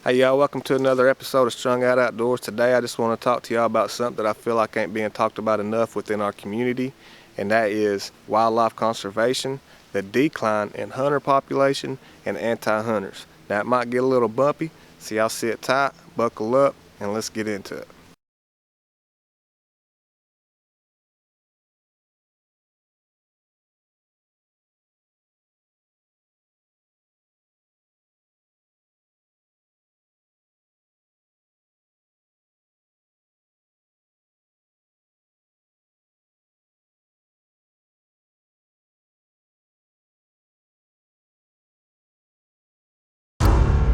Hey y'all, welcome to another episode of Strung Out Outdoors. Today I just want to talk to y'all about something that I feel like ain't being talked about enough within our community, and that is wildlife conservation, the decline in hunter population, and anti-hunters. Now it might get a little bumpy, so y'all sit tight, buckle up, and let's get into it.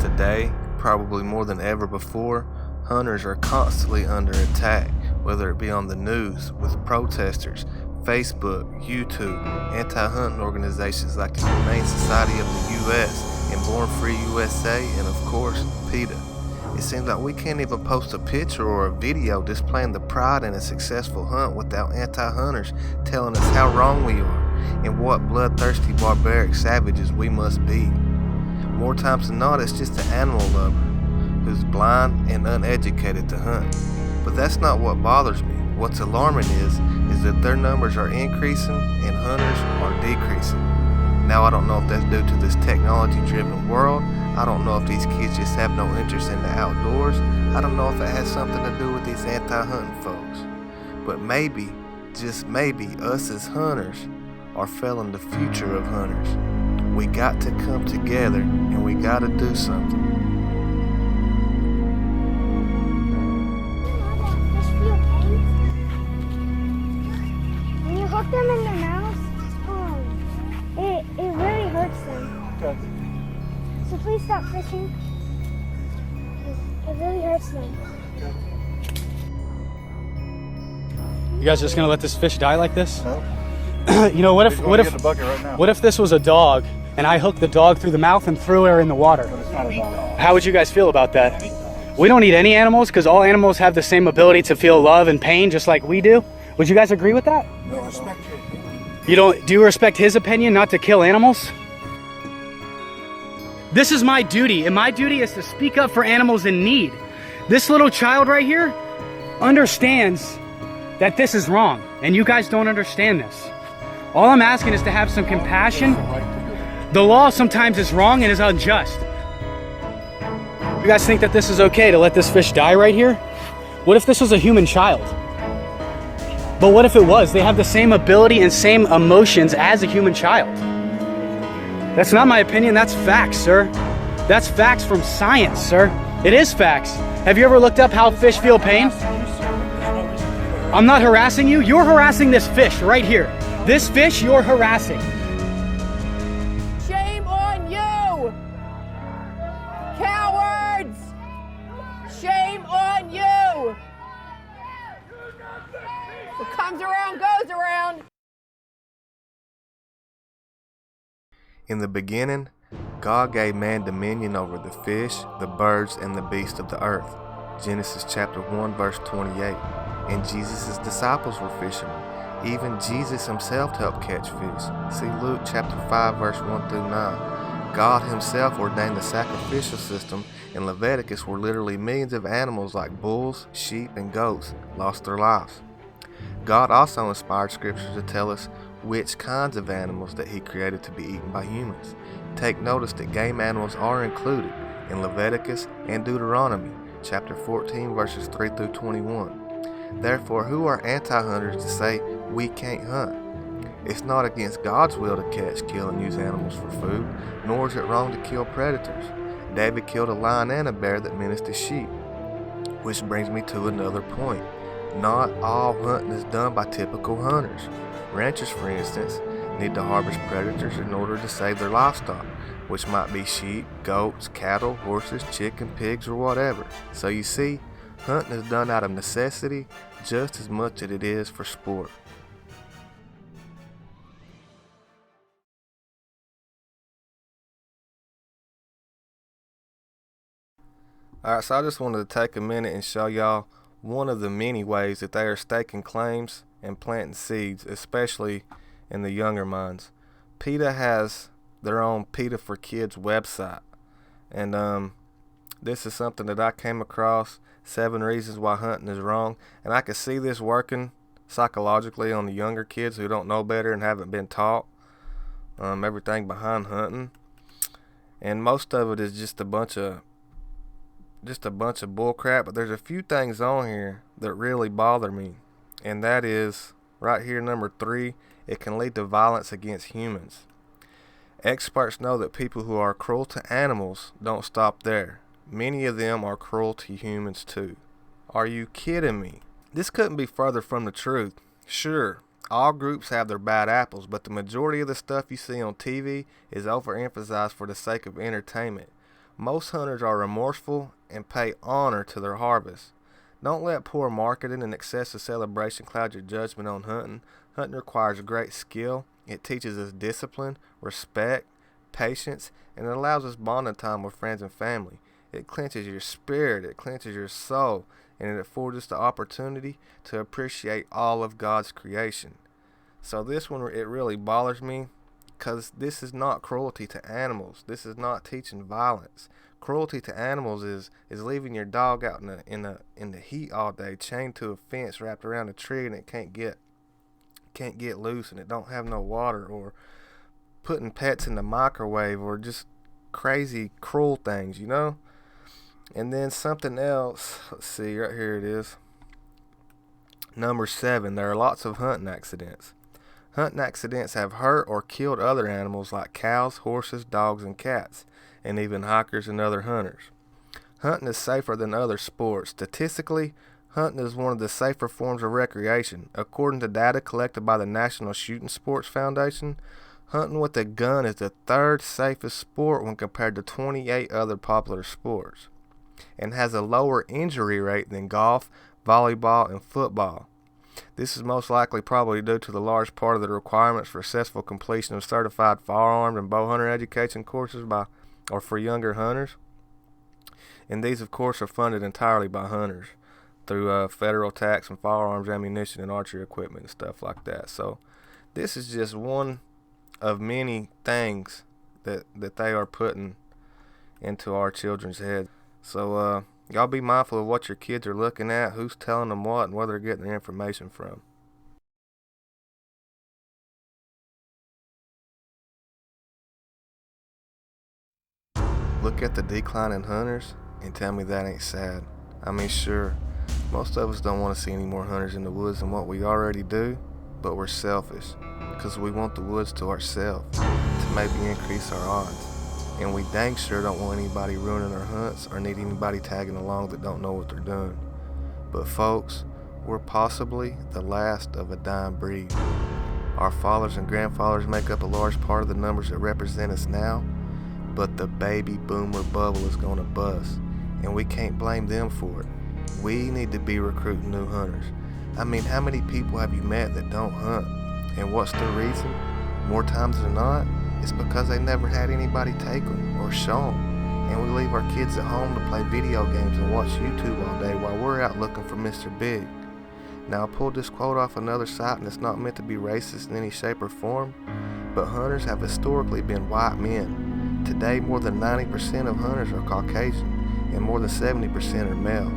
Today, probably more than ever before, hunters are constantly under attack, whether it be on the news, with protesters, Facebook, YouTube, anti-hunting organizations like the Humane Society of the U.S. and Born Free USA, and of course, PETA. It seems like we can't even post a picture or a video displaying the pride in a successful hunt without anti-hunters telling us how wrong we are and what bloodthirsty barbaric savages we must be. More times than not, it's just an animal lover who's blind and uneducated to hunt. But that's not what bothers me. What's alarming is that their numbers are increasing and hunters are decreasing. Now, I don't know if that's due to this technology-driven world. I don't know if these kids just have no interest in the outdoors. I don't know if it has something to do with these anti-hunting folks. But maybe, just maybe, us as hunters are failing the future of hunters. We got to come together and we got to do something. When you hook them in their mouths, it really hurts them. Okay. So please stop fishing. It really hurts them. You guys just gonna let this fish die like this? No. You know, what if Get the bucket right now. what if this was a dog and I hooked the dog through the mouth and threw her in the water? But it's not a dog. How would you guys feel about that? We don't need any animals because all animals have the same ability to feel love and pain just like we do. Would you guys agree with that? No, respect your opinion. Do you respect his opinion not to kill animals? This is my duty, and my duty is to speak up for animals in need. This little child right here understands that this is wrong, and you guys don't understand this. All I'm asking is to have some compassion. The law sometimes is wrong and is unjust. You guys think that this is okay to let this fish die right here? What if this was a human child? But what if it was? They have the same ability and same emotions as a human child. That's not my opinion, that's facts, sir. That's facts from science, sir. It is facts. Have you ever looked up how fish feel pain? I'm not harassing you. You're harassing this fish right here. This fish you're harassing. Shame on you! Cowards! Shame on you! What comes around goes around. In the beginning, God gave man dominion over the fish, the birds, and the beasts of the earth. Genesis chapter 1 verse 28. And Jesus' disciples were fishermen. Even Jesus himself helped catch fish. See Luke chapter 5 verse 1 through 9. God himself ordained the sacrificial system. In Leviticus where literally millions of animals like bulls, sheep, and goats lost their lives. God also inspired scripture to tell us which kinds of animals that he created to be eaten by humans. Take notice that game animals are included in Leviticus and Deuteronomy chapter 14 verses 3 through 21. Therefore, who are anti-hunters to say we can't hunt? It's not against God's will to catch, kill, and use animals for food, nor is it wrong to kill predators. David killed a lion and a bear that menaced his sheep. Which brings me to another point. Not all hunting is done by typical hunters. Ranchers, for instance, need to harvest predators in order to save their livestock, which might be sheep, goats, cattle, horses, chicken, pigs, or whatever. So you see, hunting is done out of necessity just as much as it is for sport. Alright, so I just wanted to take a minute and show y'all one of the many ways that they are staking claims and planting seeds, especially in the younger minds. PETA has their own PETA for Kids website, and This is something that I came across, 7 reasons why hunting is wrong, and I can see this working psychologically on the younger kids who don't know better and haven't been taught everything behind hunting. And most of it is just a bunch of bull crap, but there's a few things on here that really bother me, and that is right here, number 3, it can lead to violence against humans. Experts know that people who are cruel to animals don't stop there. Many of them are cruel to humans too. Are you kidding me? This couldn't be further from the truth. Sure, all groups have their bad apples, but the majority of the stuff you see on TV is overemphasized for the sake of entertainment. Most hunters are remorseful and pay honor to their harvest. Don't let poor marketing and excessive celebration cloud your judgment on hunting. Hunting requires great skill. It teaches us discipline, respect, patience, and it allows us bonding time with friends and family. It cleanses your spirit, it cleanses your soul, and it affords us the opportunity to appreciate all of God's creation. So this one, it really bothers me, because this is not cruelty to animals. This is not teaching violence. Cruelty to animals is leaving your dog out in the heat all day, chained to a fence, wrapped around a tree, and it can't get loose, and it don't have no water, or putting pets in the microwave, or just crazy cruel things, you know. And then something else, let's see, right here it is. Number 7, there are lots of hunting accidents. Hunting accidents have hurt or killed other animals like cows, horses, dogs, and cats, and even hikers and other hunters. Hunting is safer than other sports. Statistically, hunting is one of the safer forms of recreation. According to data collected by the National Shooting Sports Foundation, hunting with a gun is the 3rd safest sport when compared to 28 other popular sports, and has a lower injury rate than golf, volleyball, and football. This is most likely probably due to the large part of the requirements for successful completion of certified firearms and bow hunter education courses for younger hunters. And these, of course, are funded entirely by hunters through federal tax and firearms, ammunition, and archery equipment and stuff like that. So this is just one of many things that they are putting into our children's heads. So y'all be mindful of what your kids are looking at, who's telling them what, and where they're getting their information from. Look at the decline in hunters and tell me that ain't sad. I mean, sure, most of us don't want to see any more hunters in the woods than what we already do, but we're selfish because we want the woods to ourselves to maybe increase our odds. And we dang sure don't want anybody ruining our hunts or need anybody tagging along that don't know what they're doing. But folks, we're possibly the last of a dying breed. Our fathers and grandfathers make up a large part of the numbers that represent us now, but the baby boomer bubble is gonna bust, and we can't blame them for it. We need to be recruiting new hunters. I mean, how many people have you met that don't hunt? And what's the reason? More times than not, it's because they never had anybody take them or show them. And we leave our kids at home to play video games and watch YouTube all day while we're out looking for Mr. Big. Now, I pulled this quote off another site, and it's not meant to be racist in any shape or form, but hunters have historically been white men. Today, more than 90% of hunters are Caucasian, and more than 70% are male.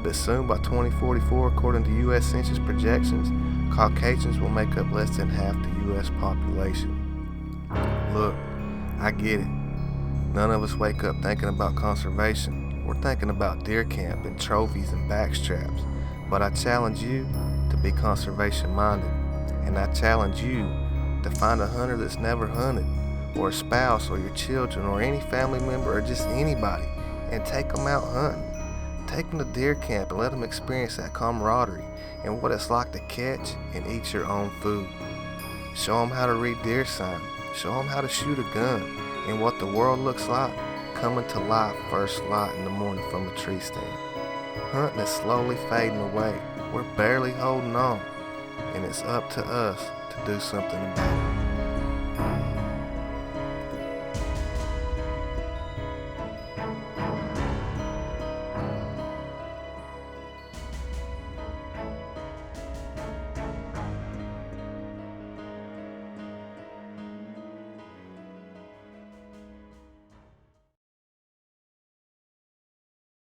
But soon, by 2044, according to U.S. Census projections, Caucasians will make up less than half the U.S. population. Look, I get it. None of us wake up thinking about conservation. We're thinking about deer camp and trophies and backstraps. But I challenge you to be conservation minded. And I challenge you to find a hunter that's never hunted, or a spouse, or your children, or any family member, or just anybody, and take them out hunting. Take them to deer camp and let them experience that camaraderie and what it's like to catch and eat your own food. Show them how to read deer sign. Show them how to shoot a gun and what the world looks like coming to life first light in the morning from a tree stand. Hunting is slowly fading away. We're barely holding on, and it's up to us to do something about it.